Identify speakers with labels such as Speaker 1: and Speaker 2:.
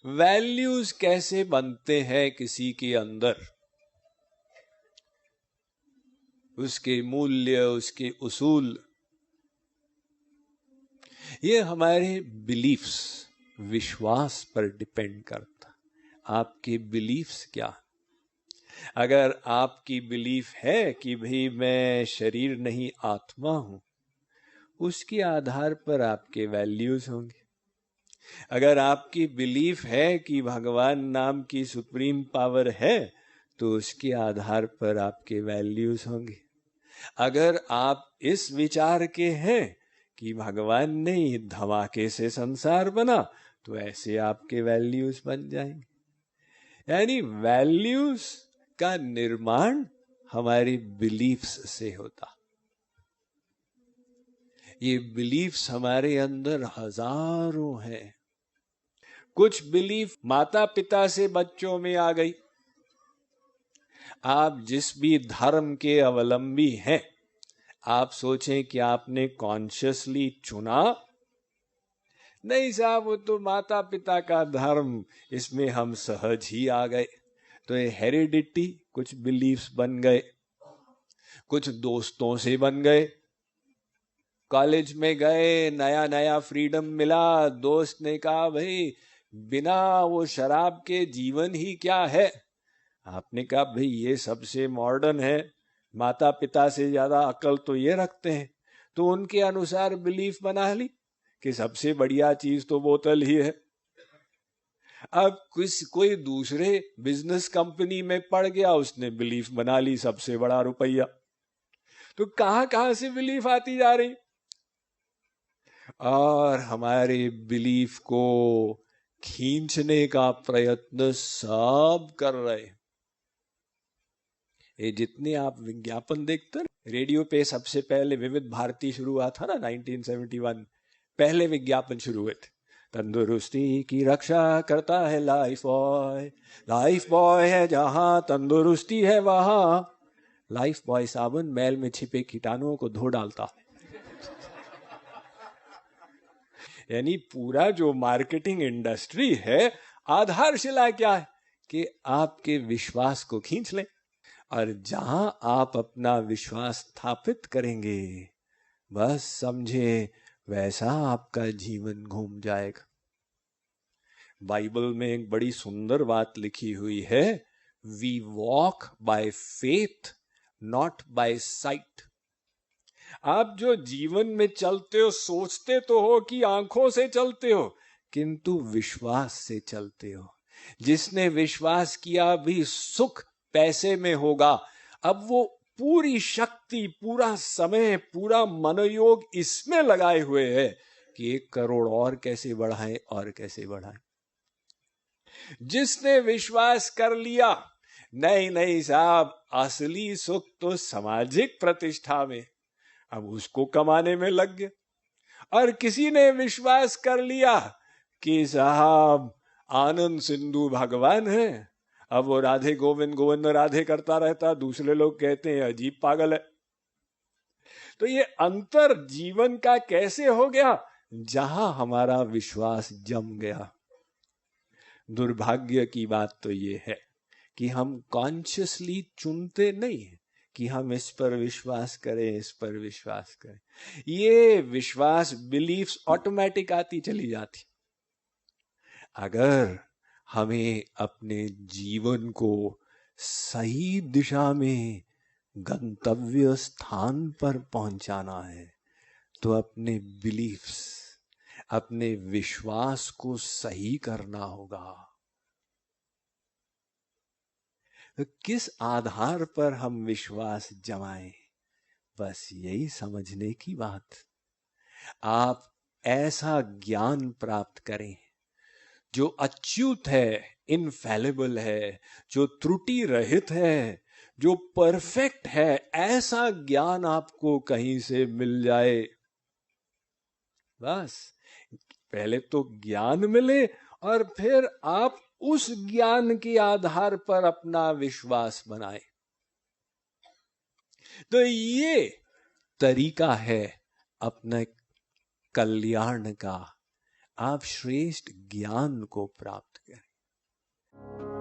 Speaker 1: Values कैसे बनते हैं किसी के अंदर, उसके मूल्य, उसके उसूल, ये हमारे बिलीफ्स, विश्वास पर डिपेंड करता। आपके बिलीफ्स क्या? अगर आपकी बिलीफ है कि भाई मैं शरीर नहीं आत्मा हूं, उसके आधार पर आपके वैल्यूज होंगे। अगर आपकी बिलीफ है कि भगवान नाम की सुप्रीम पावर है, तो उसके आधार पर आपके वैल्यूज होंगे। अगर आप इस विचार के हैं कि भगवान ने धमाके से संसार बना, तो ऐसे आपके वैल्यूज बन जाएंगे। यानी वैल्यूज का निर्माण हमारी बिलीफ्स से होता। ये बिलीफ्स हमारे अंदर हजारों हैं। कुछ बिलीफ माता पिता से बच्चों में आ गई। आप जिस भी धर्म के अवलंबी हैं, आप सोचें कि आपने कॉन्शियसली चुना? नहीं साहब, वो तो माता पिता का धर्म, इसमें हम सहज ही आ गए। तो ये हेरिडिटी, कुछ बिलीफ्स बन गए, कुछ दोस्तों से बन गए। कॉलेज में गए, नया नया फ्रीडम मिला, दोस्त ने कहा भाई बिना वो शराब के जीवन ही क्या है। आपने कहा भाई ये सबसे मॉडर्न है, माता पिता से ज्यादा अकल तो ये रखते हैं। तो उनके अनुसार बिलीफ बना ली कि सबसे बढ़िया चीज तो बोतल ही है। अब कोई दूसरे बिजनेस कंपनी में पड़ गया, उसने बिलीफ बना ली सबसे बड़ा रुपया। तो कहां कहां से बिलीफ आती जा रही, और हमारे बिलीफ को खींचने का प्रयत्न सब कर रहे हैं। ये जितने आप विज्ञापन देखते हैं, रेडियो पे सबसे पहले विविध भारती शुरू हुआ था ना 1971, पहले विज्ञापन शुरू हुए थे। तंदुरुस्ती की रक्षा करता है लाइफ बॉय, लाइफ बॉय है जहां तंदुरुस्ती है वहां। लाइफ बॉय साबुन मैल में छिपे कीटाणुओं को धो डालता। यानी पूरा जो मार्केटिंग इंडस्ट्री है, आधारशिला क्या है कि आपके विश्वास को खींच लें। और जहां आप अपना विश्वास स्थापित करेंगे, बस समझे वैसा आपका जीवन घूम जाएगा। बाइबल में एक बड़ी सुंदर बात लिखी हुई है, we walk by faith not by sight. आप जो जीवन में चलते हो, सोचते तो हो कि आंखों से चलते हो, किंतु विश्वास से चलते हो। जिसने विश्वास किया भी सुख पैसे में होगा, अब वो पूरी शक्ति, पूरा समय, पूरा मनोयोग इसमें लगाए हुए है कि 1 करोड़ और कैसे बढ़ाएं और कैसे बढ़ाएं। जिसने विश्वास कर लिया नहीं नहीं साहब, असली सुख तो सामाजिक प्रतिष्ठा में, अब उसको कमाने में लग गया। और किसी ने विश्वास कर लिया कि साहब आनंद सिंधु भगवान है, अब वो राधे गोविंद गोविंद राधे करता रहता, दूसरे लोग कहते हैं अजीब पागल है। तो ये अंतर जीवन का कैसे हो गया? जहां हमारा विश्वास जम गया। दुर्भाग्य की बात तो ये है कि हम कॉन्शियसली चुनते नहीं है कि हम इस पर विश्वास करें, इस पर विश्वास करें। ये विश्वास, बिलीफ्स ऑटोमेटिक आती चली जाती। अगर हमें अपने जीवन को सही दिशा में, गंतव्य स्थान पर पहुंचाना है, तो अपने बिलीफ्स, अपने विश्वास को सही करना होगा। तो किस आधार पर हम विश्वास जमाएं, बस यही समझने की बात। आप ऐसा ज्ञान प्राप्त करें जो अच्युत है, इनफैलिबल है, जो त्रुटि रहित है, जो परफेक्ट है, ऐसा ज्ञान आपको कहीं से मिल जाए। बस पहले तो ज्ञान मिले और फिर आप उस ज्ञान के आधार पर अपना विश्वास बनाए। तो ये तरीका है अपने कल्याण का, आप श्रेष्ठ ज्ञान को प्राप्त करें।